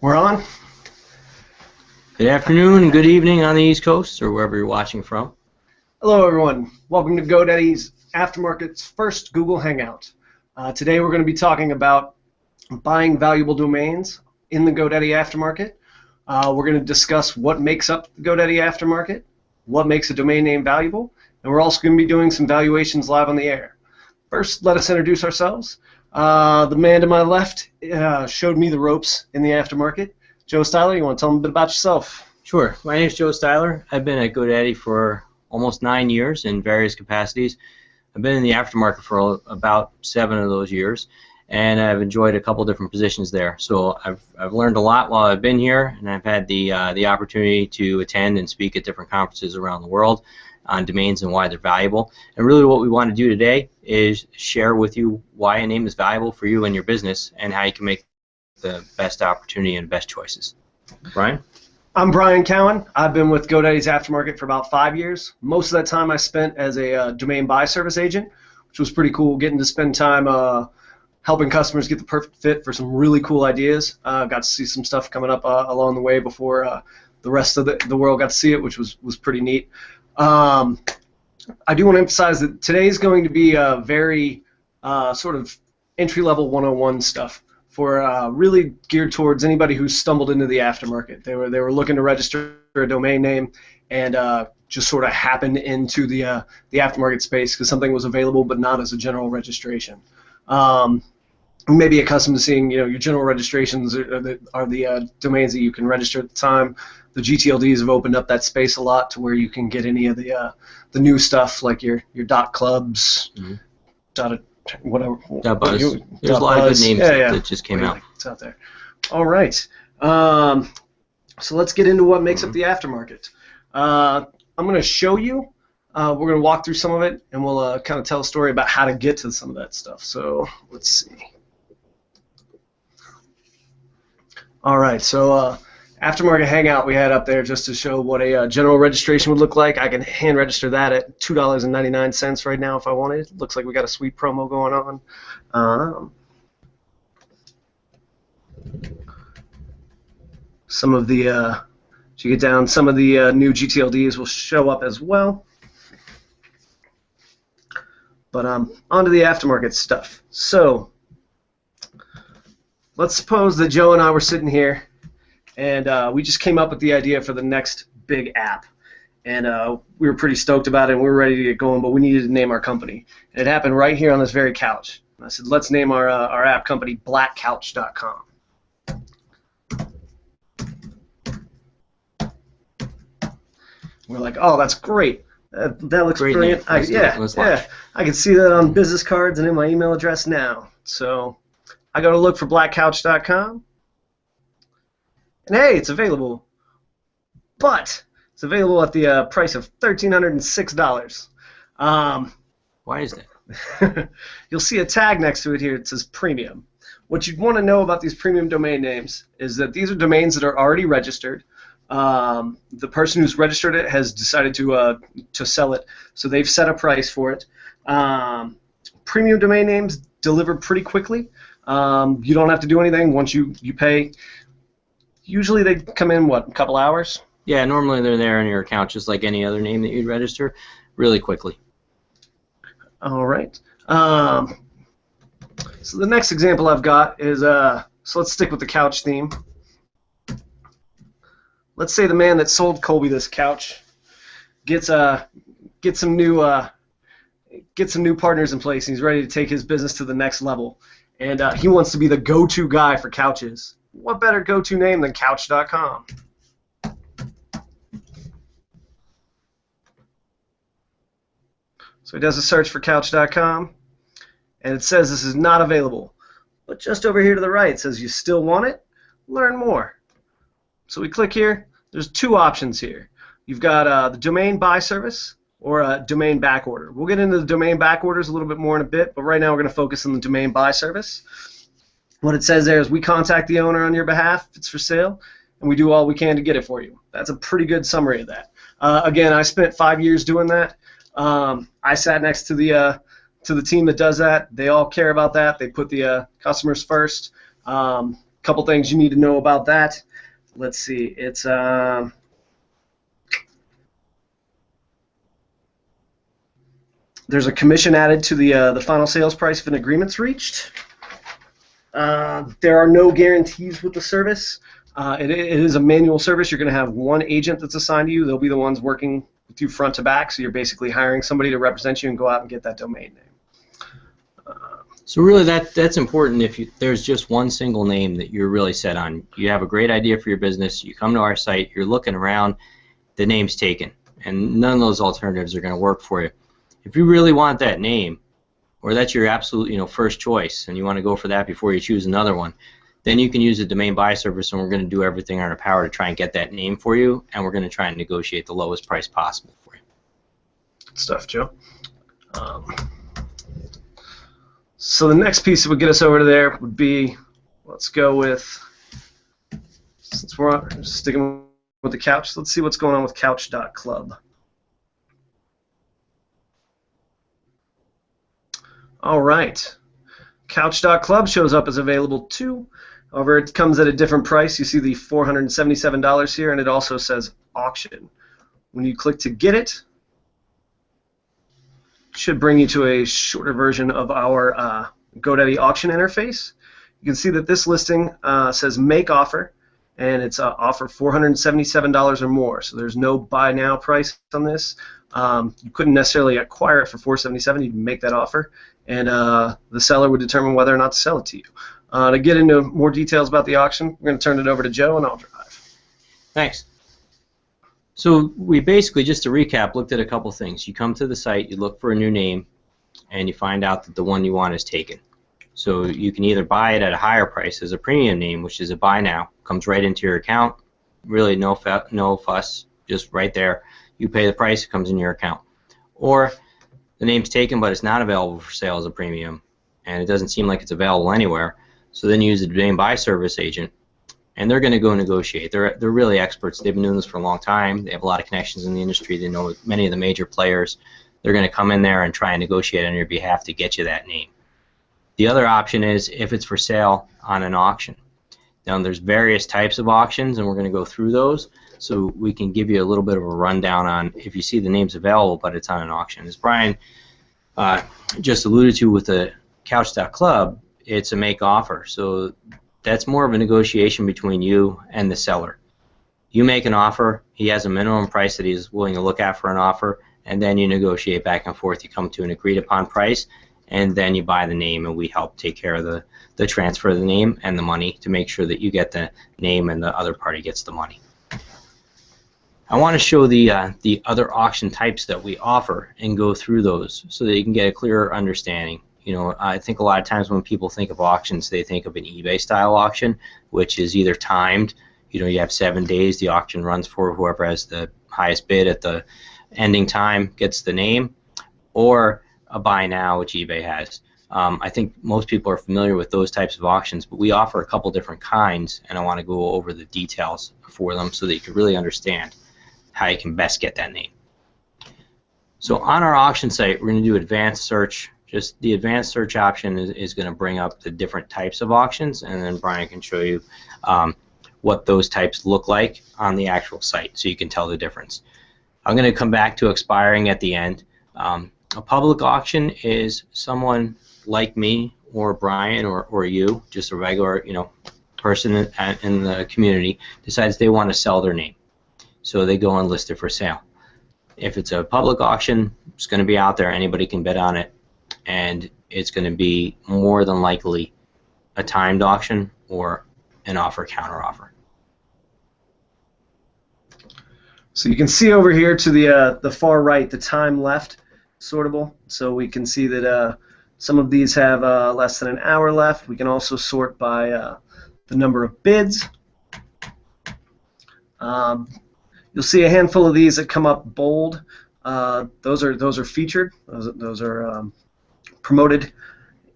We're on. Good afternoon and good evening on the East Coast or wherever you're watching from. Hello everyone. Welcome to GoDaddy's Aftermarket's first Google Hangout. Today we're going to be talking about buying valuable domains in the GoDaddy Aftermarket. We're going to discuss what makes up the GoDaddy Aftermarket, what makes a domain name valuable, and we're also going to be doing some valuations live on the air. First, let us introduce ourselves. The man to my left showed me the ropes in the aftermarket. Joe Styler, you want to tell them a bit about yourself? Sure. My name is Joe Styler. I've been at GoDaddy for almost 9 years in various capacities. I've been in the aftermarket for about 7 of those years, and I've enjoyed a couple different positions there. So I've learned a lot while I've been here, and I've had the opportunity to attend and speak at different conferences around the world on domains and why they're valuable. And really what we want to do today is share with you why a name is valuable for you and your business and how you can make the best opportunity and best choices. Brian? I'm Brian Cowan. I've been with GoDaddy's Aftermarket for about 5 years. Most of that time I spent as a domain buy service agent, which was pretty cool, getting to spend time helping customers get the perfect fit for some really cool ideas. Got to see some stuff coming up along the way before the rest of the world got to see it, which was pretty neat. I do want to emphasize that today is going to be a very sort of entry-level 101 stuff for really geared towards anybody who's stumbled into the aftermarket. They were looking to register a domain name and just sort of happened into the aftermarket space because something was available but not as a general registration. Maybe accustomed to seeing, your general registrations are the domains that you can register at the time. The GTLDs have opened up that space a lot to where you can get any of the new stuff like your .clubs, whatever. .buzz. There's a lot of good names that just came out. It's out there. All right. So let's get into what makes up the aftermarket. I'm going to show you. We're going to walk through some of it, and we'll kind of tell a story about how to get to some of that stuff. So let's see. All right. So Aftermarket Hangout we had up there just to show what a general registration would look like. I can hand register that at $2.99 right now if I wanted. Looks like we got a sweet promo going on. Some of the, as you get down, some of the new GTLDs will show up as well. But on to the aftermarket stuff. So let's suppose that Joe and I were sitting here and we just came up with the idea for the next big app. And we were pretty stoked about it, and we were ready to get going, but we needed to name our company. And it happened right here on this very couch. And I said, let's name our app company blackcouch.com. We're like, oh, that's great. That looks Great brilliant. Yeah. I can see that on business cards and in my email address now. So I go to look for blackcouch.com. And hey, it's available, but it's available at the price of $1,306. Why is that? You'll see a tag next to it here. It says premium. What you'd want to know about these premium domain names is that these are domains that are already registered. The person who's registered it has decided to sell it, so they've set a price for it. Premium domain names deliver pretty quickly. You don't have to do anything once you pay. Usually they come in, what, a couple hours? Yeah, normally they're there in your account just like any other name that you'd register really quickly. All right. So the next example I've got is, so let's stick with the couch theme. Let's say the man that sold Colby this couch gets some new partners in place, and he's ready to take his business to the next level. And he wants to be the go-to guy for couches. What better go-to name than Couch.com? So he does a search for Couch.com, and it says this is not available. But just over here to the right, it says you still want it? Learn more. So we click here. There's two options here. You've got the domain buy service or a domain backorder. We'll get into the domain backorders a little bit more in a bit, but right now we're going to focus on the domain buy service. What it says there is we contact the owner on your behalf if it's for sale, and we do all we can to get it for you. That's a pretty good summary of that. Again, I spent 5 years doing that. I sat next to the team that does that. They all care about that. They put the customers first. Got couple things you need to know about that. Let's see. It's there's a commission added to the final sales price if an agreement's reached. There are no guarantees with the service. It is a manual service. You're going to have one agent that's assigned to you. They'll be the ones working with you front to back, so you're basically hiring somebody to represent you and go out and get that domain name. So really that's important. If there's just one single name that you're really set on, you have a great idea for your business, you come to our site, you're looking around, the name's taken, and none of those alternatives are going to work for you. If you really want that name, or that's your absolute first choice, and you want to go for that before you choose another one, then you can use the domain buy service, and we're going to do everything in our power to try and get that name for you, and we're going to try and negotiate the lowest price possible for you. Good stuff, Joe. So the next piece that would get us over to there would be, let's go with, since we're sticking with the couch, let's see what's going on with couch.club. All right. Couch.club shows up as available too. However, it comes at a different price. You see the $477 here, and it also says auction. When you click to get it, should bring you to a shorter version of our GoDaddy auction interface. You can see that this listing says make offer, and it's offer $477 or more. So there's no buy now price on this. You couldn't necessarily acquire it for $477. You'd make that offer, and the seller would determine whether or not to sell it to you. To get into more details about the auction, we're going to turn it over to Joe, and I'll drive. Thanks. So we basically, just to recap, looked at a couple things. You come to the site, you look for a new name, and you find out that the one you want is taken. So you can either buy it at a higher price as a premium name, which is a buy now, comes right into your account, really no fuss, just right there. You pay the price, it comes in your account. Or the name's taken, but it's not available for sale as a premium, and it doesn't seem like it's available anywhere. So then you use the domain buy service agent, and they're going to go negotiate. They're really experts. They've been doing this for a long time. They have a lot of connections in the industry. They know many of the major players. They're going to come in there and try and negotiate on your behalf to get you that name. The other option is if it's for sale on an auction. Now there's various types of auctions, and we're going to go through those so we can give you a little bit of a rundown on if you see the names available but it's on an auction. As Brian just alluded to with the couch.club, it's a make offer. So that's more of a negotiation between you and the seller. You make an offer, he has a minimum price that he's willing to look at for an offer, and then you negotiate back and forth. You come to an agreed upon price, and then you buy the name, and we help take care of the transfer of the name and the money to make sure that you get the name and the other party gets the money. I want to show the other auction types that we offer and go through those so that you can get a clearer understanding. I think a lot of times when people think of auctions, they think of an eBay style auction, which is either timed, you have 7 days, the auction runs for whoever has the highest bid at the ending time gets the name, or a buy now, which eBay has. I think most people are familiar with those types of auctions, but we offer a couple different kinds, and I want to go over the details for them so that you can really understand how you can best get that name. So on our auction site, we're going to do advanced search. Just the advanced search option is going to bring up the different types of auctions, and then Brian can show you what those types look like on the actual site so you can tell the difference. I'm going to come back to expiring at the end. A public auction is someone like me or Brian or you, just a regular person in the community, decides they want to sell their name. So they go and list it for sale. If it's a public auction, it's going to be out there. Anybody can bid on it. And it's going to be more than likely a timed auction or an offer counter offer. So you can see over here to the far right the time left sortable. So we can see that some of these have less than an hour left. We can also sort by the number of bids. You'll see a handful of these that come up bold. Those are featured. Those are promoted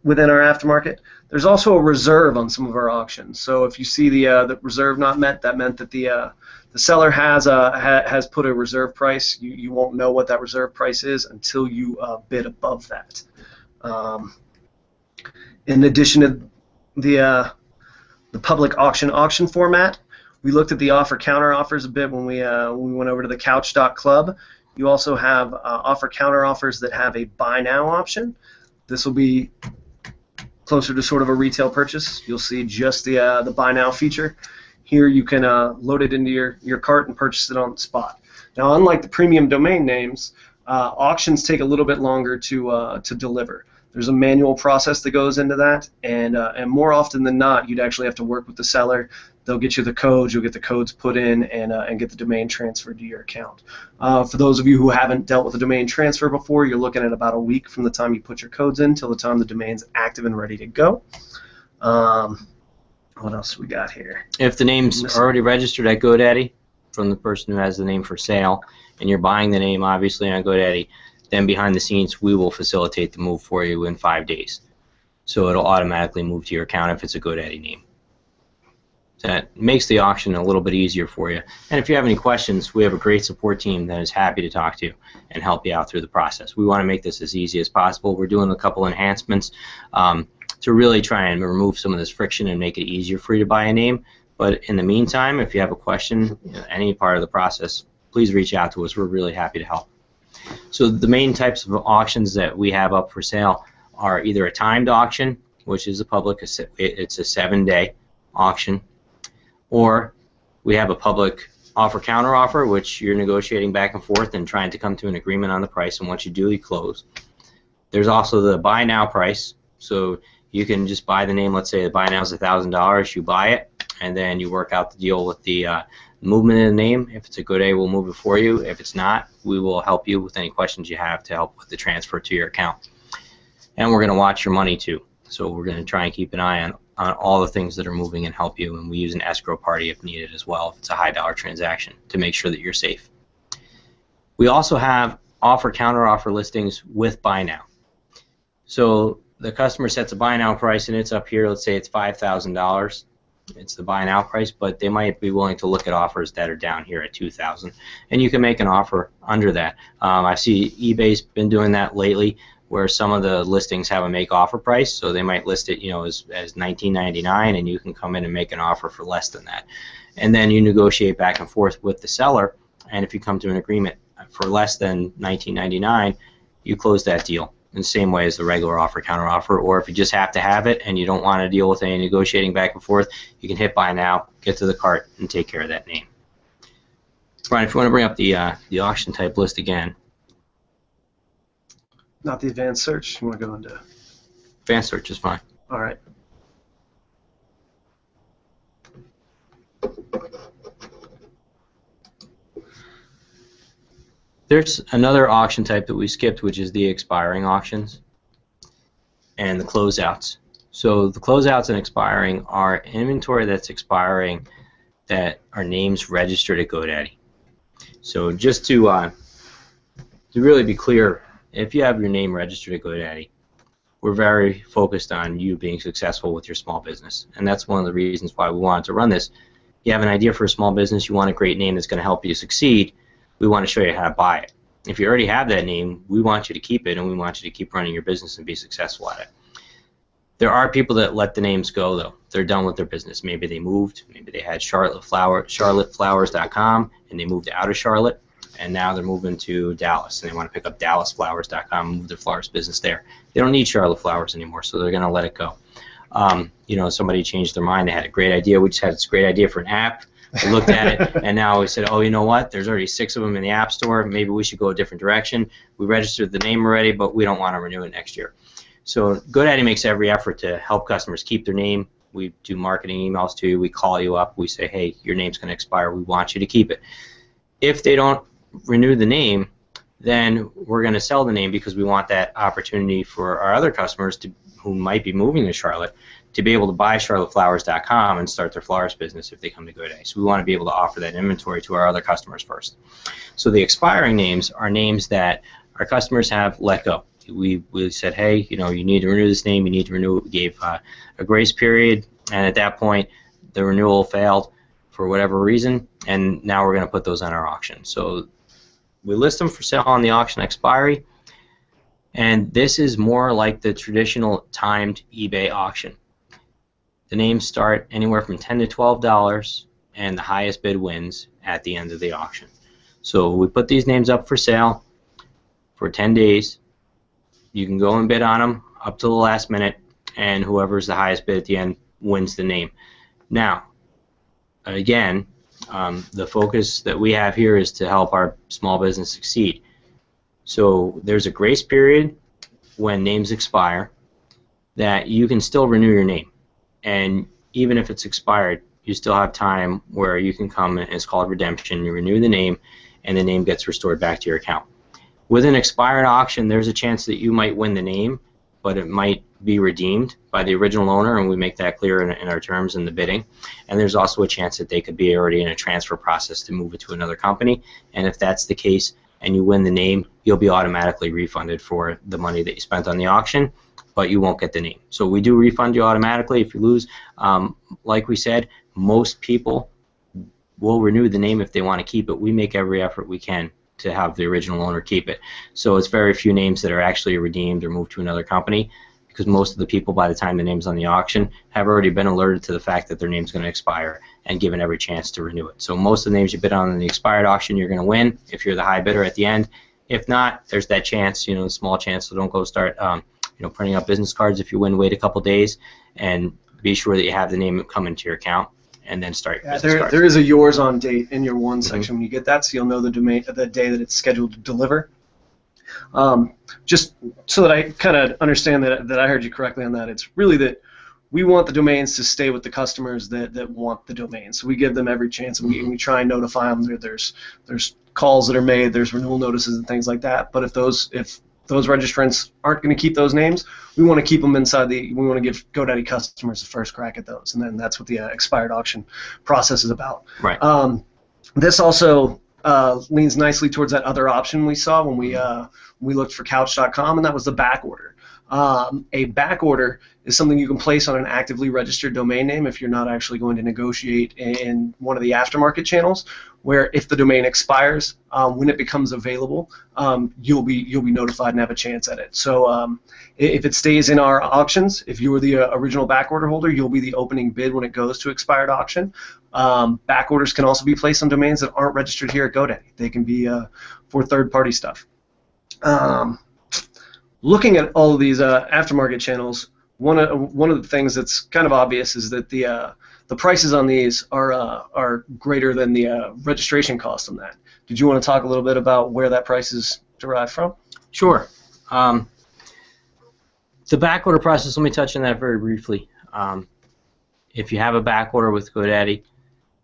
within our aftermarket. There's also a reserve on some of our auctions. So if you see the reserve not met, that meant that the seller has put a reserve price. You won't know what that reserve price is until you bid above that. In addition to the public auction format. We looked at the offer counter offers a bit when we went over to the couch.club. You also have offer counter offers that have a buy now option. This will be closer to sort of a retail purchase. You'll see just the buy now feature. Here you can load it into your cart and purchase it on the spot. Now, unlike the premium domain names, auctions take a little bit longer to deliver. There's a manual process that goes into that, and more often than not, you'd actually have to work with the seller. They'll get you the codes, you'll get the codes put in, and get the domain transferred to your account. For those of you who haven't dealt with a domain transfer before, you're looking at about a week from the time you put your codes in till the time the domain's active and ready to go. What else we got here? If the name's already registered at GoDaddy from the person who has the name for sale, and you're buying the name obviously on GoDaddy, then behind the scenes we will facilitate the move for you in 5 days. So it'll automatically move to your account if it's a GoDaddy name. So that makes the auction a little bit easier for you. And if you have any questions, we have a great support team that is happy to talk to you and help you out through the process. We want to make this as easy as possible. We're doing a couple enhancements to really try and remove some of this friction and make it easier for you to buy a name. But in the meantime, if you have a question, any part of the process, please reach out to us. We're really happy to help. So the main types of auctions that we have up for sale are either a timed auction, which is a public, it's a 7-day auction, or we have a public offer counter offer, which you're negotiating back and forth and trying to come to an agreement on the price, and once you do, you close. There's also the buy now price, so you can just buy the name. Let's say the buy now is $1,000, you buy it, and then you work out the deal with the movement of the name. If it's a GoDaddy, we'll move it for you. If it's not, we will help you with any questions you have to help with the transfer to your account. And we're going to watch your money too. So we're going to try and keep an eye on all the things that are moving and help you, and we use an escrow party if needed as well, if it's a high dollar transaction, to make sure that you're safe. We also have offer counter offer listings with buy now. So the customer sets a buy now price and it's up here, let's say it's $5,000. It's the buy now price, but they might be willing to look at offers that are down here at $2,000, and you can make an offer under that. I see eBay's been doing that lately, where some of the listings have a make offer price, so they might list it, as $19.99, and you can come in and make an offer for less than that, and then you negotiate back and forth with the seller, and if you come to an agreement for less than $19.99, you close that deal in the same way as the regular offer counter offer. Or if you just have to have it and you don't want to deal with any negotiating back and forth, you can hit buy now, get to the cart, and take care of that name. Brian, if you want to bring up the auction type list again. Not the advanced search. You want to go into advanced search is fine. All right. There's another auction type that we skipped, which is the expiring auctions and the closeouts. So the closeouts and expiring are inventory that's expiring that are names registered at GoDaddy. So just to really be clear, if you have your name registered at GoDaddy, we're very focused on you being successful with your small business, and that's one of the reasons why we wanted to run this. You have an idea for a small business, you want a great name that's going to help you succeed, we want to show you how to buy it. If you already have that name, we want you to keep it, and we want you to keep running your business and be successful at it. There are people that let the names go, though. They're done with their business. Maybe they moved, maybe they had charlotteflowers.com, and they moved out of Charlotte, and now they're moving to Dallas, and they want to pick up dallasflowers.com and move their flowers business there. They don't need Charlotte Flowers anymore, so they're going to let it go. Somebody changed their mind. They had a great idea. We just had this great idea for an app. We looked at it, and now we said, oh, you know what? There's already 6 of them in the App Store. Maybe we should go a different direction. We registered the name already, but we don't want to renew it next year. So GoDaddy makes every effort to help customers keep their name. We do marketing emails to you. We call you up. We say, hey, your name's going to expire. We want you to keep it. If they don't renew the name, then we're going to sell the name, because we want that opportunity for our other customers who might be moving to Charlotte to be able to buy charlotteflowers.com and start their flowers business if they come to GoDaddy. So we want to be able to offer that inventory to our other customers first. So the expiring names are names that our customers have let go. We said, hey, you need to renew this name, you need to renew it. We gave a grace period, and at that point the renewal failed for whatever reason, and now we're going to put those on our auction. So we list them for sale on the auction expiry, and this is more like the traditional timed eBay auction. The names start anywhere from $10 to $12, and the highest bid wins at the end of the auction. So we put these names up for sale for 10 days. You can go and bid on them up to the last minute, and whoever's the highest bid at the end wins the name. Now, again, the focus that we have here is to help our small business succeed. So there's a grace period when names expire that you can still renew your name. And even if it's expired, you still have time where you can come, and it's called redemption. You renew the name, and the name gets restored back to your account. With an expired auction, there's a chance that you might win the name, but it might be redeemed by the original owner, and we make that clear in our terms in the bidding. And there's also a chance that they could be already in a transfer process to move it to another company. And if that's the case and you win the name, you'll be automatically refunded for the money that you spent on the auction, but you won't get the name. So we do refund you automatically if you lose. Like we said, most people will renew the name if they want to keep it. We make every effort we can to have the original owner keep it. So it's very few names that are actually redeemed or moved to another company, because most of the people, by the time the name's on the auction, have already been alerted to the fact that their name's going to expire and given every chance to renew it. So most of the names you bid on in the expired auction, you're going to win if you're the high bidder at the end. If not, there's that chance, the small chance. So don't go start printing up business cards if you win. Wait a couple days and be sure that you have the name come into your account, and then start your business cards. There is a yours on date in your one section when you get that, so you'll know the day that it's scheduled to deliver. Just so that I kind of understand that I heard you correctly on that, it's really that we want the domains to stay with the customers that want the domain. So we give them every chance, and we try and notify them. There's calls that are made, there's renewal notices and things like that. But if those registrants aren't going to keep those names, we want to keep them inside we want to give GoDaddy customers the first crack at those, and then that's what the expired auction process is about. Right. This also leans nicely towards that other option we saw when we looked for Couch.com, and that was the backorder. A backorder is something you can place on an actively registered domain name if you're not actually going to negotiate in one of the aftermarket channels, where if the domain expires, when it becomes available, you'll be notified and have a chance at it. So if it stays in our auctions, if you were the original backorder holder, you'll be the opening bid when it goes to expired auction. Backorders can also be placed on domains that aren't registered here at GoDaddy. They can be for third-party stuff. Looking at all of these aftermarket channels, one of the things that's kind of obvious is that the prices on these are greater than the registration cost on that. Did you want to talk a little bit about where that price is derived from? Sure. The backorder process, let me touch on that very briefly. If you have a backorder with GoDaddy,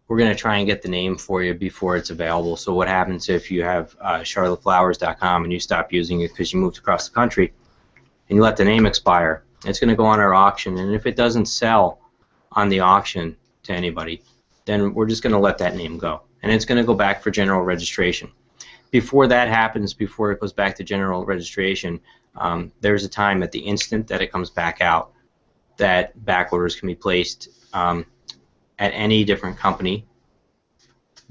we're going to try and get the name for you before it's available. So what happens if you have charlotteflowers.com and you stop using it because you moved across the country and you let the name expire? It's going to go on our auction, and if it doesn't sell on the auction to anybody, then we're just going to let that name go, and it's going to go back for general registration. Before that happens, before it goes back to general registration, there's a time at the instant that it comes back out that backorders can be placed at any different company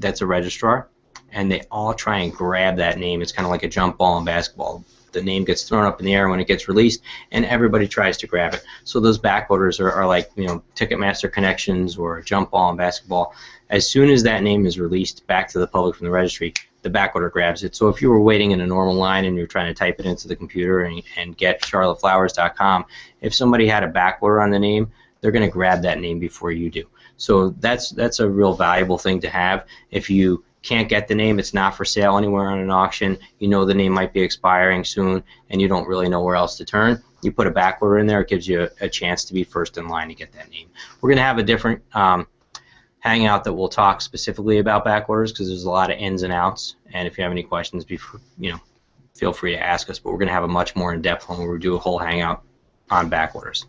that's a registrar, and they all try and grab that name. It's kind of like a jump ball in basketball. The name gets thrown up in the air when it gets released, and everybody tries to grab it. So those backorders are like Ticketmaster connections or a jump ball in basketball. As soon as that name is released back to the public from the registry, the backorder grabs it. So if you were waiting in a normal line and you're trying to type it into the computer and get charlotteflowers.com, if somebody had a backorder on the name, they're going to grab that name before you do. So that's a real valuable thing to have. If you can't get the name, it's not for sale anywhere on an auction, you know the name might be expiring soon, and you don't really know where else to turn, you put a backorder in there, it gives you a chance to be first in line to get that name. We're going to have a different hangout that we'll talk specifically about backorders, because there's a lot of ins and outs, and if you have any questions, feel free to ask us, but we're going to have a much more in-depth one where we do a whole hangout on backorders.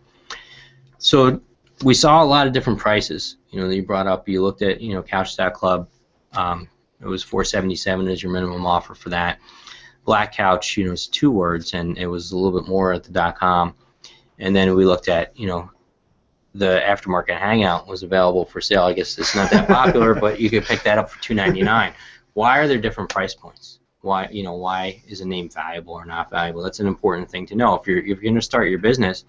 So we saw a lot of different prices, that you brought up. You looked at, Couch.club. It was $4.77 as your minimum offer for that. Black Couch, is 2 words, and it was a little bit more at the .com. And then we looked at, the Aftermarket Hangout was available for sale. I guess it's not that popular, but you could pick that up for $2.99. Why are there different price points? Why, why is a name valuable or not valuable? That's an important thing to know. If you're going to start your business,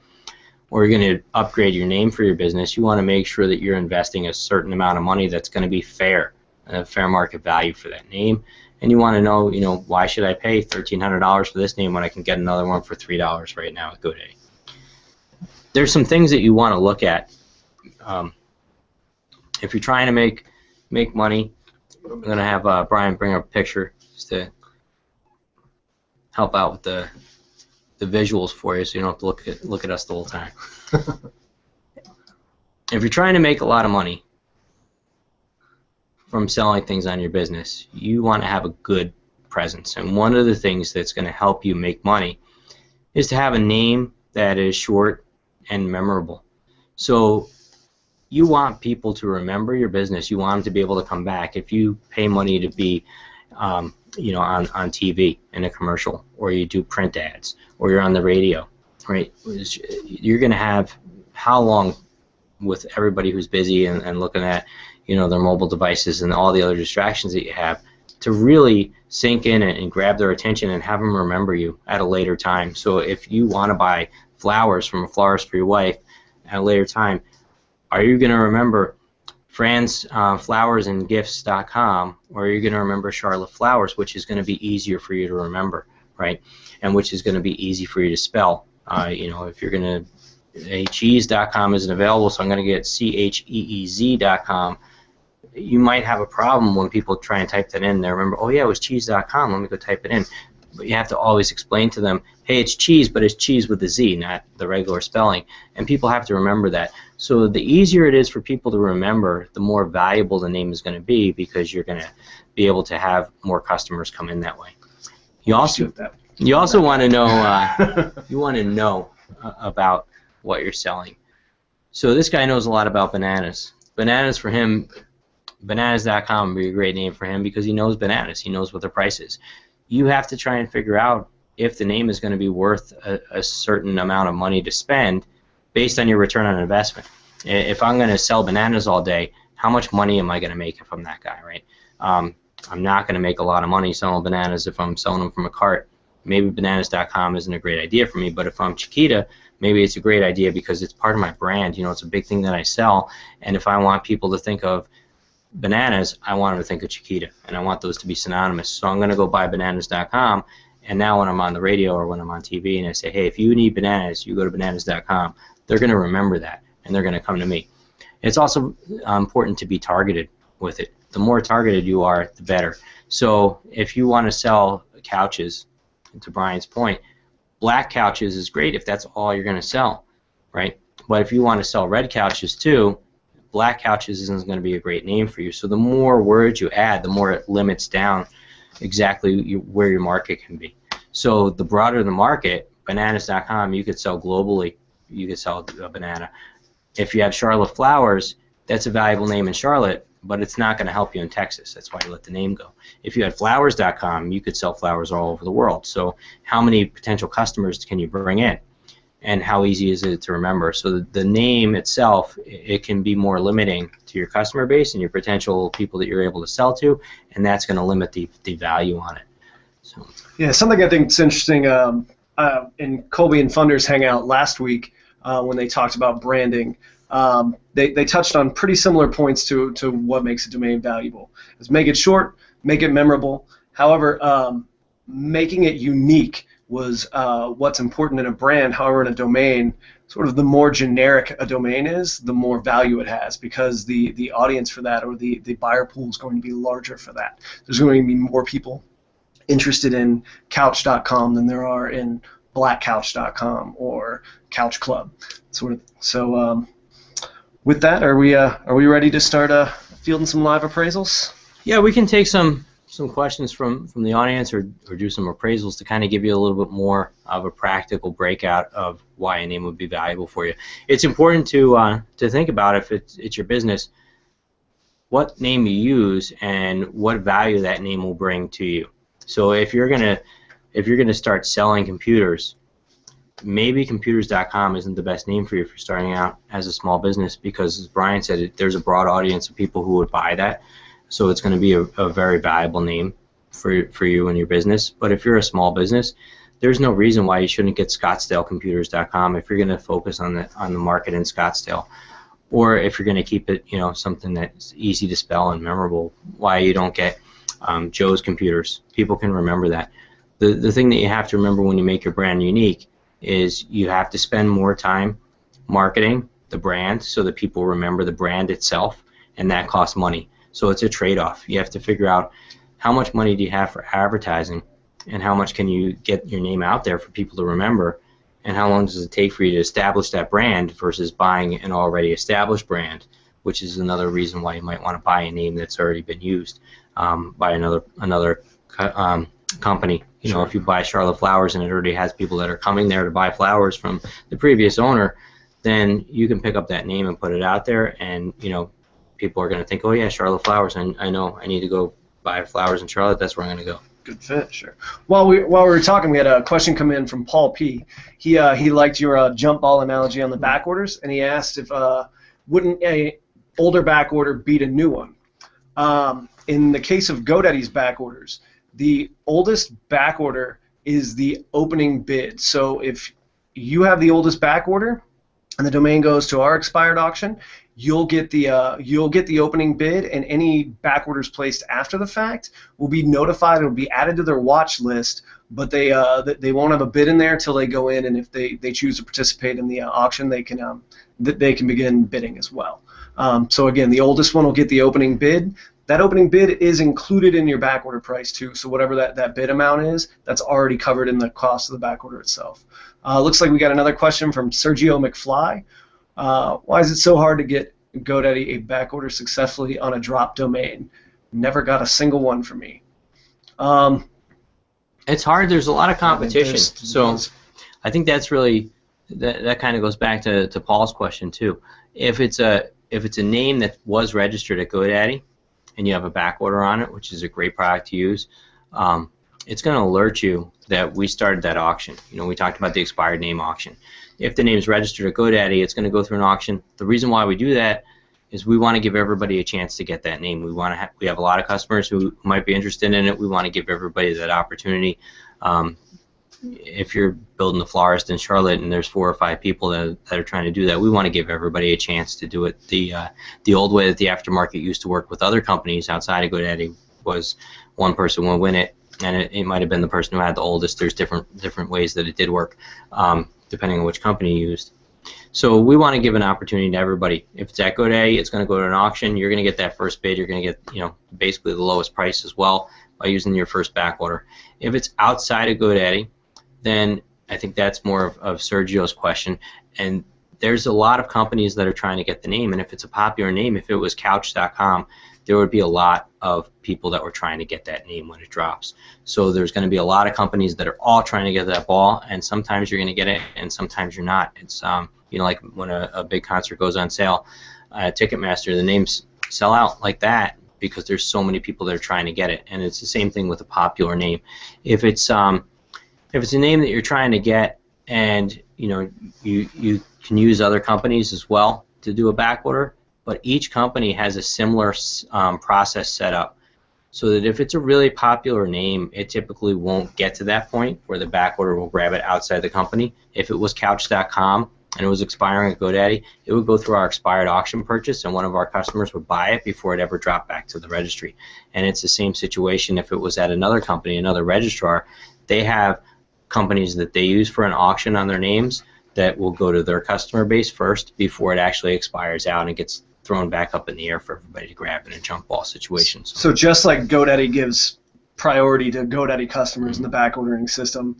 or you're going to upgrade your name for your business, you want to make sure that you're investing a certain amount of money that's going to be fair, a fair market value for that name. And you want to know, why should I pay $1,300 for this name when I can get another one for $3 right now at GoDaddy? There's some things that you want to look at. If you're trying to make money, I'm going to have Brian bring up a picture just to help out with the visuals for you, so you don't have to look at us the whole time. If you're trying to make a lot of money from selling things on your business, you want to have a good presence. And one of the things that's going to help you make money is to have a name that is short and memorable. So you want people to remember your business. You want them to be able to come back. If you pay money to be on TV in a commercial, or you do print ads, or you're on the radio, right? You're going to have how long with everybody who's busy and looking at their mobile devices and all the other distractions that you have to really sink in and grab their attention and have them remember you at a later time. So if you want to buy flowers from a florist for your wife at a later time, are you going to remember fransflowersandgifts.com, or are you going to remember Charlotte Flowers, which is going to be easier for you to remember, right? And which is going to be easy for you to spell. If you're going to, cheese.com isn't available, so I'm going to get cheez.com. You might have a problem when people try and type that in. They remember, oh yeah, it was cheese.com, let me go type it in. But you have to always explain to them, hey, it's cheese, but it's cheese with a Z, not the regular spelling. And people have to remember that. So the easier it is for people to remember, the more valuable the name is going to be, because you're going to be able to have more customers come in that way. You also want to know about what you're selling. So this guy knows a lot about bananas. Bananas for him, bananas.com would be a great name for him because he knows bananas. He knows what the price is. You have to try and figure out if the name is going to be worth a certain amount of money to spend based on your return on investment. If I'm going to sell bananas all day, how much money am I going to make if I'm that guy, right? I'm not going to make a lot of money selling bananas if I'm selling them from a cart. Maybe bananas.com isn't a great idea for me, but if I'm Chiquita, maybe it's a great idea because it's part of my brand. It's a big thing that I sell, and if I want people to think of bananas, I want them to think of Chiquita, and I want those to be synonymous. So I'm going to go buy bananas.com, and now when I'm on the radio or when I'm on TV and I say, hey, if you need bananas, you go to bananas.com, they're going to remember that, and they're going to come to me. It's also important to be targeted with it. The more targeted you are, the better. So if you want to sell couches, to Brian's point, black couches is great if that's all you're going to sell, right? But if you want to sell red couches too, black couches isn't going to be a great name for you. So the more words you add, the more it limits down exactly where your market can be. So the broader the market, bananas.com, you could sell globally. You could sell a banana. If you have Charlotte Flowers, that's a valuable name in Charlotte, but it's not going to help you in Texas. That's why you let the name go. If you had flowers.com, you could sell flowers all over the world. So how many potential customers can you bring in? And how easy is it to remember? So the name itself, it can be more limiting to your customer base and your potential people that you're able to sell to, and that's going to limit the value on it. So. Yeah, something I think is interesting, in Colby and Funder's Hangout last week when they talked about branding, they touched on pretty similar points to what makes a domain valuable. Is make it short, make it memorable. However, making it unique was what's important in a brand. However, in a domain, sort of the more generic a domain is, the more value it has, because the audience for that, or the buyer pool, is going to be larger for that. There's going to be more people interested in couch.com than there are in blackcouch.com or Couch Club. Sort of. So with that, are we ready to start fielding some live appraisals? Yeah, we can take some questions from the audience, or do some appraisals to kind of give you a little bit more of a practical breakout of why a name would be valuable for you. It's important to think about, if it's your business, what name you use and what value that name will bring to you. So if you're gonna start selling computers, maybe computers.com isn't the best name for you for starting out as a small business, because as Brian said, there's a broad audience of people who would buy that. So it's going to be a very valuable name for you and your business. But if you're a small business, there's no reason why you shouldn't get ScottsdaleComputers.com if you're going to focus on the market in Scottsdale, or if you're going to keep it, you know, something that's easy to spell and memorable. Why you don't get Joe's Computers? People can remember that. The thing that you have to remember when you make your brand unique is you have to spend more time marketing the brand so that people remember the brand itself, and that costs money. So it's a trade-off. You have to figure out how much money do you have for advertising, and how much can you get your name out there for people to remember, and how long does it take for you to establish that brand versus buying an already established brand, which is another reason why you might want to buy a name that's already been used by another company. You know, if you buy Charlotte Flowers and it already has people that are coming there to buy flowers from the previous owner, then you can pick up that name and put it out there, and you know, people are going to think, oh yeah, Charlotte Flowers, and I know I need to go buy flowers in Charlotte. That's where I'm going to go. Good fit, sure. While we were talking, we had a question come in from Paul P. He liked your jump ball analogy on the back orders, and he asked if wouldn't a older back order beat a new one? In the case of GoDaddy's back orders, the oldest back order is the opening bid. So if you have the oldest back order and the domain goes to our expired auction, you'll get the opening bid, and any back orders placed after the fact will be notified. It'll be added to their watch list, but they won't have a bid in there until they go in, and if they choose to participate in the auction, they can begin bidding as well. So again, the oldest one will get the opening bid. That opening bid is included in your back order price too. So whatever that bid amount is, that's already covered in the cost of the back order itself. Looks like we got another question from Sergio McFly. Why is it so hard to get GoDaddy a back order successfully on a drop domain? Never got a single one for me. It's hard. There's a lot of competition. So I think that's really that kind of goes back to Paul's question too. If it's a name that was registered at GoDaddy and you have a back order on it, which is a great product to use, it's going to alert you that we started that auction. You know, we talked about the expired name auction. If the name is registered at GoDaddy, it's going to go through an auction. The reason why we do that is we want to give everybody a chance to get that name. We have a lot of customers who might be interested in it. We want to give everybody that opportunity. If you're building a florist in Charlotte and there's 4 or 5 people that are trying to do that, we want to give everybody a chance to do it. The old way that the aftermarket used to work with other companies outside of GoDaddy was one person would win it, and it might have been the person who had the oldest. There's different ways that it did work, depending on which company you used. So we want to give an opportunity to everybody. If it's at GoDaddy, it's going to go to an auction. You're going to get that first bid. You're going to get, you know, basically the lowest price as well by using your first back order. If it's outside of GoDaddy, then I think that's more of Sergio's question. And there's a lot of companies that are trying to get the name, and if it's a popular name, if it was Couch.com, there would be a lot of people that were trying to get that name when it drops. So there's going to be a lot of companies that are all trying to get that ball, and sometimes you're going to get it, and sometimes you're not. It's you know, like when a big concert goes on sale at Ticketmaster, the names sell out like that because there's so many people that are trying to get it, and it's the same thing with a popular name. If it's a name that you're trying to get, and you know you can use other companies as well to do a back order, but each company has a similar process set up, so that if it's a really popular name, it typically won't get to that point where the back order will grab it outside the company. If it was Couch.com and it was expiring at GoDaddy, it would go through our expired auction purchase, and one of our customers would buy it before it ever dropped back to the registry. And it's the same situation if it was at another company, another registrar. They have companies that they use for an auction on their names that will go to their customer base first before it actually expires out and gets thrown back up in the air for everybody to grab in a jump ball situation. So just like GoDaddy gives priority to GoDaddy customers in the back ordering system,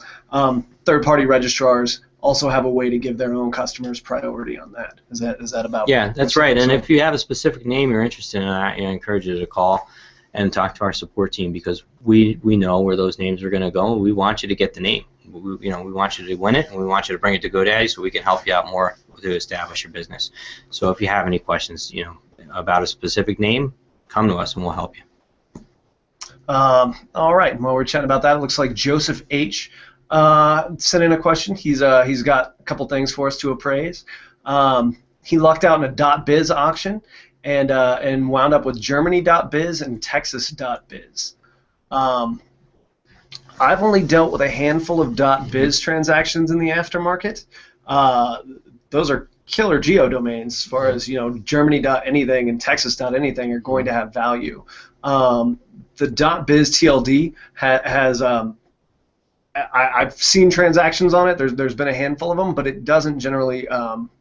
third-party registrars also have a way to give their own customers priority on that. Is that about? Yeah, that's right. And if you have a specific name you're interested in, I encourage you to call and talk to our support team, because we know where those names are going to go. We want you to get the name. We want you to win it, and we want you to bring it to GoDaddy so we can help you out more to establish your business. So if you have any questions, you know, about a specific name, come to us and we'll help you. All right. While we're chatting about that, it looks like Joseph H. Sent in a question. He's got a couple things for us to appraise. He lucked out in a .biz auction and wound up with Germany.biz and Texas.biz. I've only dealt with a handful of .biz transactions in the aftermarket. Those are killer geodomains as far as, Germany.anything and Texas.anything are going to have value. The .biz TLD has I've seen transactions on it. There's been a handful of them, but it doesn't generally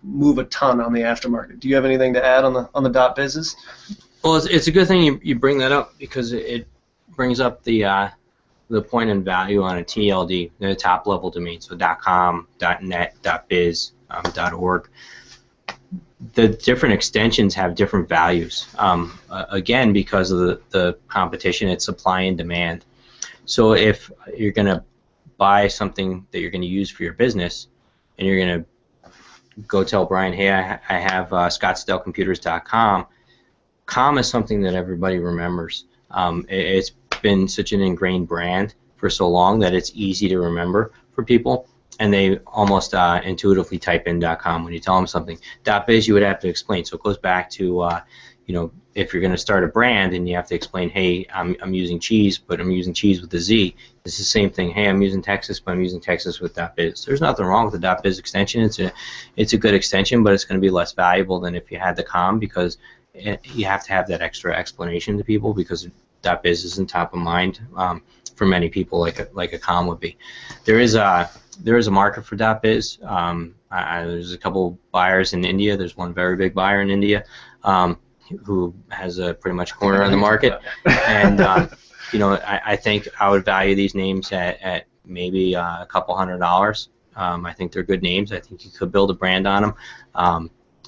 move a ton on the aftermarket. Do you have anything to add on the .bizes? Well, it's a good thing you bring that up, because it brings up the point and value on a TLD, the top level domain, so .com, .net, .biz, .org. The different extensions have different values. Again, because of the competition, it's supply and demand. So if you're going to buy something that you're going to use for your business, and you're going to go tell Brian, hey, I have ScottsdaleComputers.com. Com is something that everybody remembers. It's been such an ingrained brand for so long that it's easy to remember for people, and they almost intuitively type in .com when you tell them something. .biz you would have to explain, so it goes back to if you're going to start a brand and you have to explain, hey, I'm using cheese, but I'm using cheese with a Z. It's the same thing. Hey, I'm using Texas, but I'm using Texas with .biz. There's nothing wrong with the .biz extension. It's a good extension, but it's going to be less valuable than if you had the com, because you have to have that extra explanation to people, because .biz isn't top of mind for many people like a com would be. There is a market for .biz. There's a couple buyers in India. There's one very big buyer in India who has a pretty much corner on the market, and I think I would value these names at maybe a couple $100. I think they're good names. I think you could build a brand on them.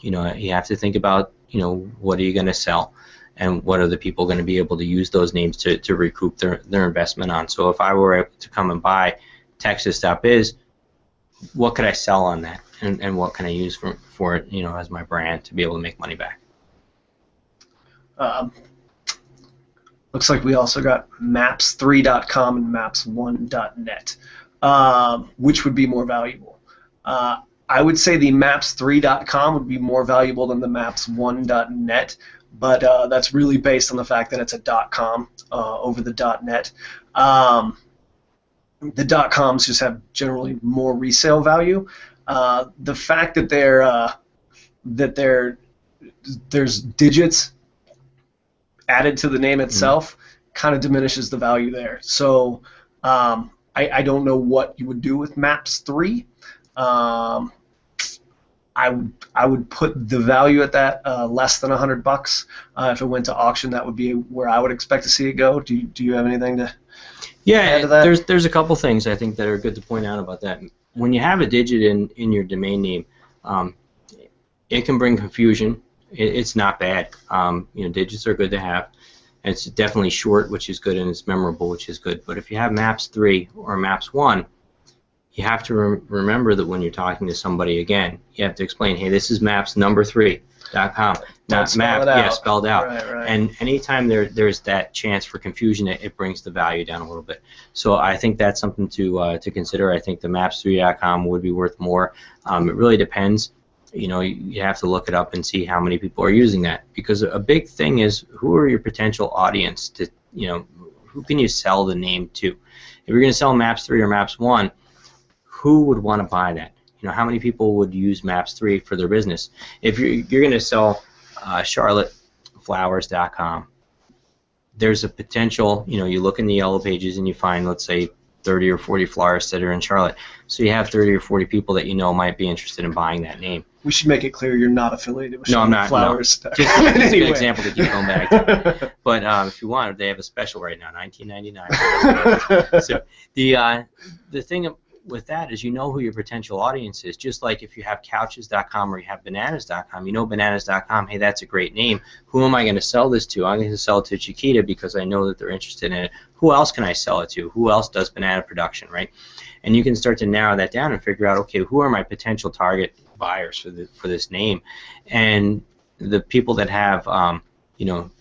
You have to think about what are you going to sell, and what are the people going to be able to use those names to recoup their investment on. So if I were able to come and buy Texas.biz, what could I sell on that, and what can I use for it, as my brand, to be able to make money back? Looks like we also got maps3.com and maps1.net. Which would be more valuable? I would say the maps3.com would be more valuable than the maps1.net, but that's really based on the fact that it's a .com over the .net. The .coms just have generally more resale value. The fact that there's digits added to the name itself kind of diminishes the value there. So I don't know what you would do with Maps3. I would put the value at that less than $100. If it went to auction, that would be where I would expect to see it go. Do you have anything to add to that? There's a couple things I think that are good to point out about that. When you have a digit in your domain name, it can bring confusion. It's not bad. Digits are good to have. It's definitely short, which is good, and it's memorable, which is good. But if you have Maps3 or Maps1, you have to remember that when you're talking to somebody again, you have to explain, hey, this is maps3.com, not map, spelled out. Right. And anytime there's that chance for confusion, it brings the value down a little bit. So I think that's something to consider. I think the maps3.com would be worth more. It really depends. You have to look it up and see how many people are using that, because a big thing is, who are your potential audience to, who can you sell the name to? If you're going to sell Maps3 or Maps1, who would want to buy that? How many people would use Maps3 for their business? If you're going to sell charlotteflowers.com, there's a potential, you look in the yellow pages and you find, let's say, 30 or 40 florists that are in Charlotte. So you have 30 or 40 people that might be interested in buying that name. We should make it clear you're not affiliated with Charlotte Flowers. No. Just an example to keep going back to. But if you want, they have a special right now, $19.99. So the thing with that is, who your potential audience is. Just like if you have couches.com or you have bananas.com, bananas.com, hey, that's a great name. Who am I going to sell this to? I'm going to sell it to Chiquita because I know that they're interested in it. Who else can I sell it to? Who else does banana production, right? And you can start to narrow that down and figure out, okay, who are my potential target buyers for this name? And the people that have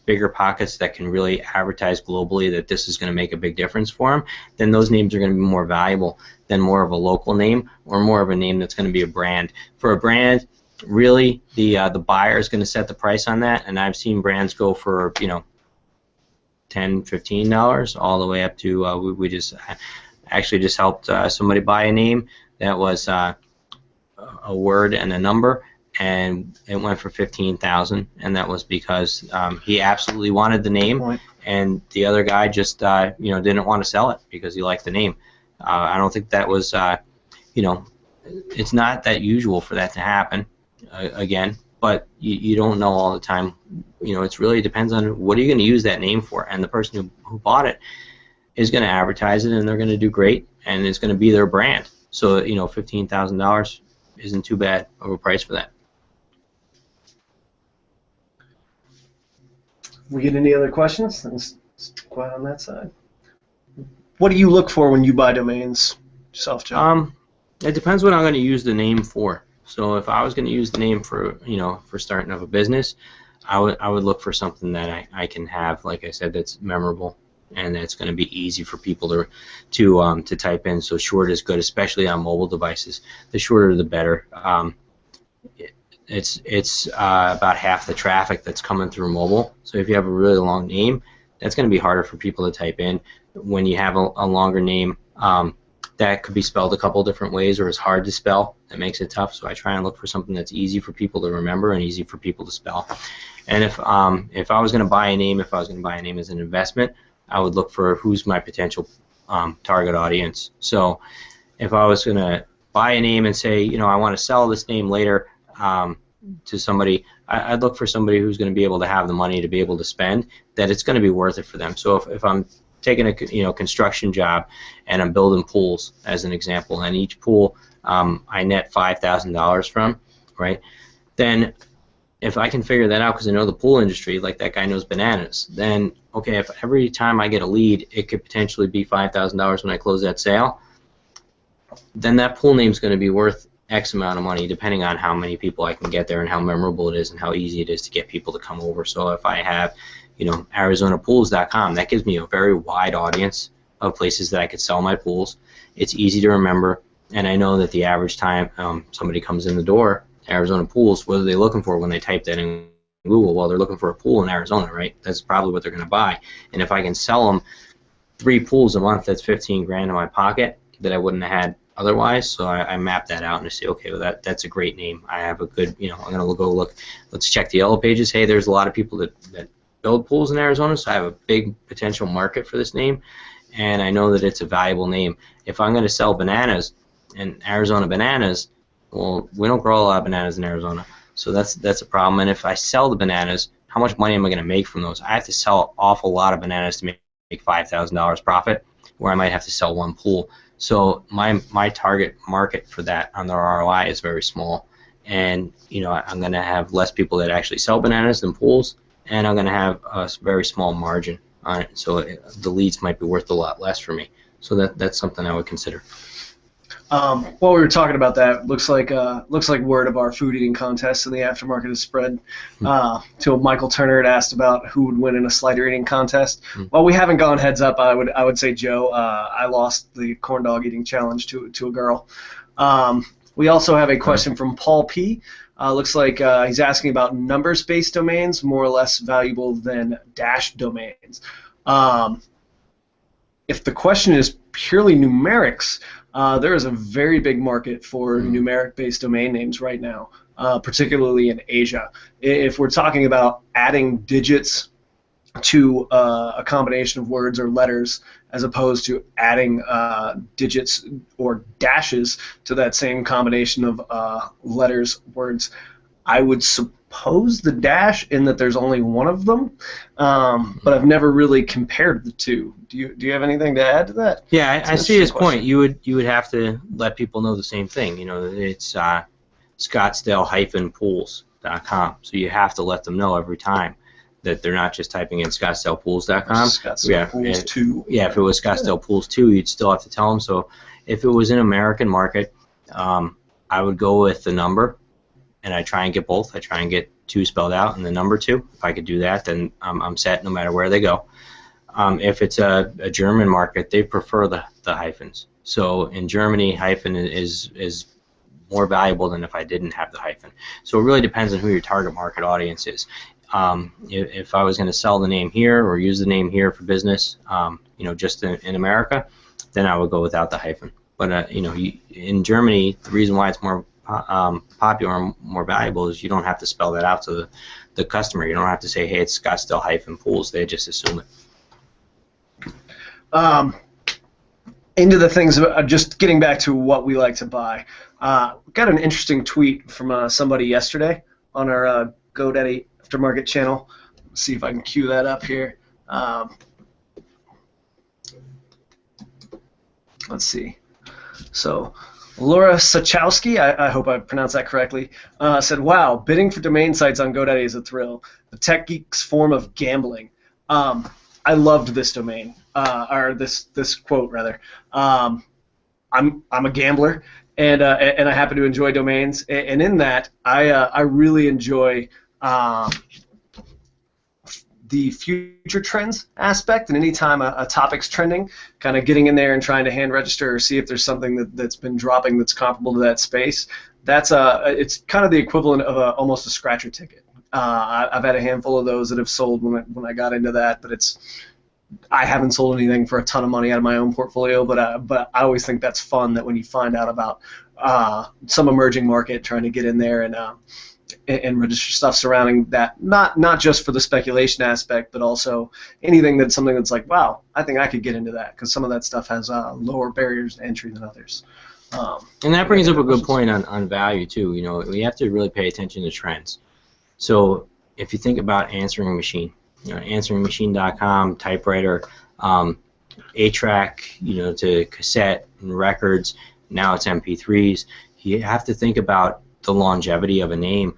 bigger pockets that can really advertise globally that this is going to make a big difference for them, then those names are going to be more valuable than more of a local name or more of a name that's going to be a brand. For a brand, really, the buyer is going to set the price on that, and I've seen brands go for $10, $15 all the way up to I actually just helped somebody buy a name that was a word and a number, and it went for $15,000, and that was because he absolutely wanted the name, and the other guy just didn't want to sell it because he liked the name. I don't think that was it's not that usual for that to happen again, but you don't know all the time. It really depends on what are you going to use that name for, and the person who bought it is going to advertise it, and they're going to do great, and it's going to be their brand. So $15,000 isn't too bad of a price for that. We get any other questions? It's quiet on that side. What do you look for when you buy domains yourself, Joe? It depends what I'm going to use the name for. So if I was going to use the name for for starting up a business, I would look for something that I can have, like I said, that's memorable and that's going to be easy for people to type in. So short is good, especially on mobile devices. The shorter the better. It's about half the traffic that's coming through mobile. So if you have a really long name, that's going to be harder for people to type in. When you have a longer name that could be spelled a couple different ways or is hard to spell, that makes it tough. So I try and look for something that's easy for people to remember and easy for people to spell. And if I was going to buy a name, as an investment, I would look for who's my potential target audience. So if I was going to buy a name and say, I want to sell this name later to somebody, I'd look for somebody who's going to be able to have the money to be able to spend, that it's going to be worth it for them. So if I'm taking a construction job and I'm building pools as an example, and each pool I net $5,000 from, right? Then if I can figure that out because I know the pool industry, like that guy knows bananas, then okay, if every time I get a lead it could potentially be $5,000 when I close that sale, then that pool name's going to be worth X amount of money depending on how many people I can get there and how memorable it is and how easy it is to get people to come over. So if I have ArizonaPools.com, that gives me a very wide audience of places that I could sell my pools. It's easy to remember, and I know that the average time somebody comes in the door, Arizona Pools, what are they looking for when they type that in Google? Well, they're looking for a pool in Arizona, right? That's probably what they're going to buy. And if I can sell them 3 pools a month, that's 15 grand in my pocket that I wouldn't have had otherwise. So I map that out and I say, okay, well that's a great name. I have a good, I'm going to go look. Let's check the yellow pages. Hey, there's a lot of people that build pools in Arizona, so I have a big potential market for this name, and I know that it's a valuable name. If I'm going to sell bananas and Arizona bananas, well, we don't grow a lot of bananas in Arizona, so that's a problem. And if I sell the bananas, how much money am I going to make from those? I have to sell an awful lot of bananas to make $5,000 profit, where I might have to sell 1 pool. So my target market for that on the ROI is very small, and I'm going to have less people that actually sell bananas than pools, and I'm going to have a very small margin on it. So the leads might be worth a lot less for me. So that's something I would consider. While we were talking about that, looks like word of our food eating contest in the aftermarket has spread. Till Michael Turner had asked about who would win in a slider eating contest. While we haven't gone heads up, I would say Joe. I lost the corn dog eating challenge to a girl. We also have a question from Paul P. Looks like he's asking about numbers-based domains, more or less valuable than dash domains. If the question is purely numerics, there is a very big market for numeric-based domain names right now, particularly in Asia. If we're talking about adding digits to a combination of words or letters as opposed to adding digits or dashes to that same combination of letters, words, I would suppose the dash in that there's only one of them, but I've never really compared the two. Do you have anything to add to that? Yeah, I see his point. You would have to let people know the same thing. It's Scottsdale-pools.com, so you have to let them know every time that they're not just typing in ScottsdalePools.com. Scottsdale Pools 2. Yeah, if it was Scottsdale Pools 2, you'd still have to tell them. So if it was an American market, I would go with the number, and I try and get both. I try and get 2 spelled out and the number 2. If I could do that, then I'm set no matter where they go. If it's a German market, they prefer the hyphens. So in Germany, hyphen is more valuable than if I didn't have the hyphen. So it really depends on who your target market audience is. If I was going to sell the name here or use the name here for business, just in America, then I would go without the hyphen. But you know, in Germany, the reason why it's more popular and more valuable is you don't have to spell that out to the customer. You don't have to say, hey, it's Scottsdale-Pools. They just assume it. Into the things of just getting back to what we like to buy. Got an interesting tweet from somebody yesterday on our GoDaddy Aftermarket channel. Let's see if I can cue that up here. Let's see. So Laura Sachowski, I hope I pronounced that correctly, said, wow, bidding for domain sites on GoDaddy is a thrill. The tech geek's form of gambling. I loved this domain, or this quote rather. I'm a gambler, and I happen to enjoy domains, and in that I really enjoy the future trends aspect, and anytime a topic's trending, kind of getting in there and trying to hand register or see if there's something that's been dropping that's comparable to that space. That's it's kind of the equivalent of almost a scratcher ticket. I've had a handful of those that have sold when I got into that, but I haven't sold anything for a ton of money out of my own portfolio. But I always think that's fun, that when you find out about some emerging market, trying to get in there and register stuff surrounding that, not just for the speculation aspect, but also anything that's something that's like, wow, I think I could get into that, because some of that stuff has lower barriers to entry than others. And that brings up a good point on value too. You know, we have to really pay attention to trends. So if you think about answering machine, you know, answeringmachine.com, typewriter, 8-track, you know, to cassette and records. Now it's MP3s. You have to think about the longevity of a name.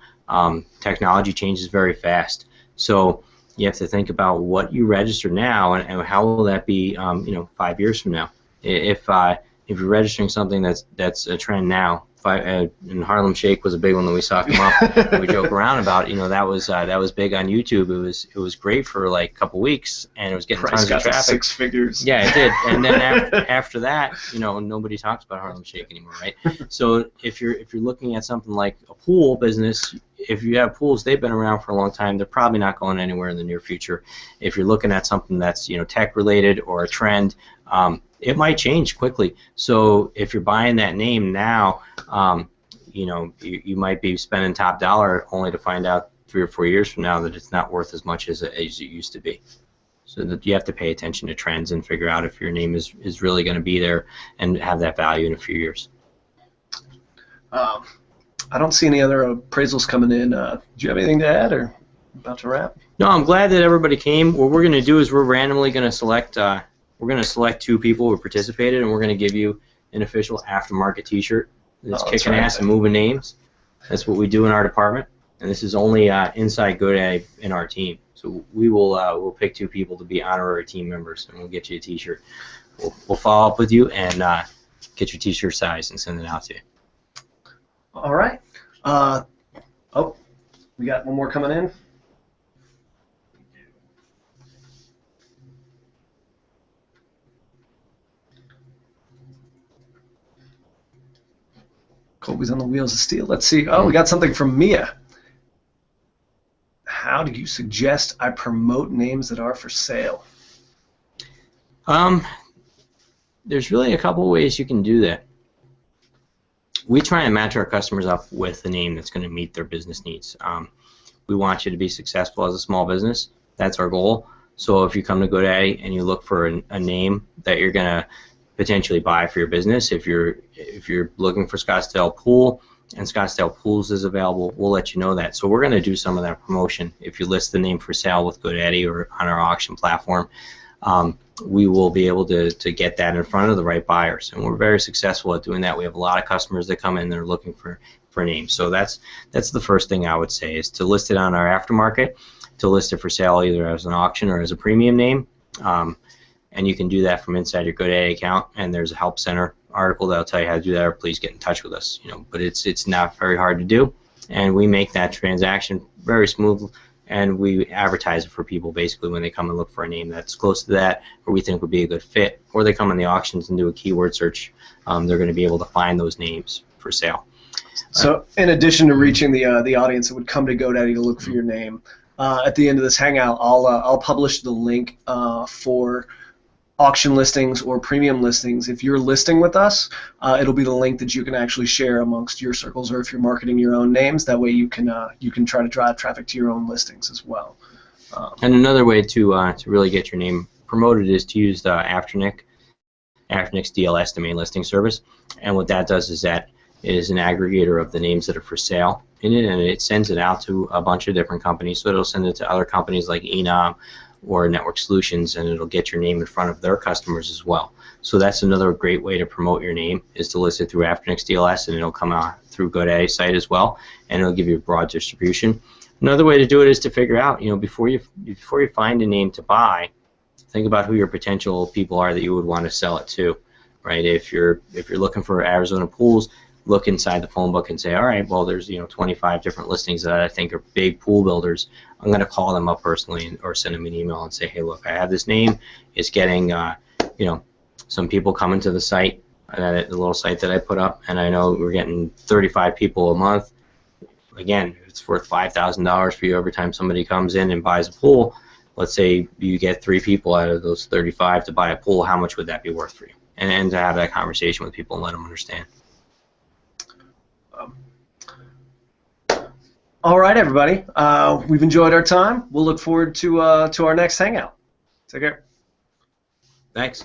Technology changes very fast, so you have to think about what you register now and how will that be, you know, 5 years from now. If you're registering something that's a trend now, and Harlem Shake was a big one that we saw come up. We joke around about, you know, that was big on YouTube. It was great for like a couple weeks, and it was getting tons of traffic. 6 figures. Yeah, it did. And then after that, you know, nobody talks about Harlem Shake anymore, right? So if you're looking at something like a pool business, if you have pools, they've been around for a long time. They're probably not going anywhere in the near future. If you're looking at something that's, you know, tech related or a trend, it might change quickly. So if you're buying that name now, you know, you might be spending top dollar only to find out 3 or 4 years from now that it's not worth as much as it used to be. So that you have to pay attention to trends and figure out if your name is really going to be there and have that value in a few years. I don't see any other appraisals coming in. Do you have anything to add, or about to wrap? No, I'm glad that everybody came. What we're going to do is we're randomly going to select. We're going to select 2 people who participated, and we're going to give you an official Aftermarket T-shirt. It's kicking ass and moving names. That's what we do in our department, and this is only inside GoDaddy in our team. So we will we'll pick 2 people to be honorary team members, and we'll get you a T-shirt. We'll follow up with you and get your T-shirt size and send it out to you. All right. Oh, we got one more coming in. Colby's on the wheels of steel. Let's see. Oh, we got something from Mia. How do you suggest I promote names that are for sale? There's really a couple ways you can do that. We try and match our customers up with a name that's going to meet their business needs. We want you to be successful as a small business. That's our goal. So if you come to GoDaddy and you look for a name that you're going to potentially buy for your business, if you're looking for Scottsdale Pool and Scottsdale Pools is available, we'll let you know that. So we're going to do some of that promotion. If you list the name for sale with GoDaddy or on our auction platform, we will be able to get that in front of the right buyers, and we're very successful at doing that. We have a lot of customers that come in that are looking for names. So that's the first thing I would say, is to list it on our Aftermarket, to list it for sale either as an auction or as a premium name, and you can do that from inside your GoDaddy account. And there's a help center article that'll tell you how to do that, or please get in touch with us. You know, but it's not very hard to do, and we make that transaction very smooth. And we advertise it for people basically when they come and look for a name that's close to that, or we think would be a good fit, or they come in the auctions and do a keyword search. They're going to be able to find those names for sale. So, in addition to reaching the audience that would come to GoDaddy to look for your name, at the end of this hangout, I'll publish the link for auction listings or premium listings, if you're listing with us, it'll be the link that you can actually share amongst your circles, or if you're marketing your own names, that way you can try to drive traffic to your own listings as well. And another way to really get your name promoted is to use the Afternic. Afternic's DLS, domain listing service, and what that does is that is an aggregator of the names that are for sale in it, and it sends it out to a bunch of different companies. So it'll send it to other companies like Enom or Network Solutions, and it'll get your name in front of their customers as well. So that's another great way to promote your name, is to list it through Afternic's DLS, and it'll come out through GoDaddy's site as well, and it'll give you a broad distribution. Another way to do it is to figure out, before you find a name to buy, think about who your potential people are that you would want to sell it to, right? If you're looking for Arizona pools, look inside the phone book and say, all right, well, there's 25 different listings that I think are big pool builders. I'm going to call them up personally or send them an email and say, hey, look, I have this name. It's getting some people coming to the site, the little site that I put up, and I know we're getting 35 people a month. Again, it's worth $5,000 for you every time somebody comes in and buys a pool. Let's say you get 3 people out of those 35 to buy a pool. How much would that be worth for you? And to have that conversation with people and let them understand. All right, everybody. We've enjoyed our time. We'll look forward to our next hangout. Take care. Thanks.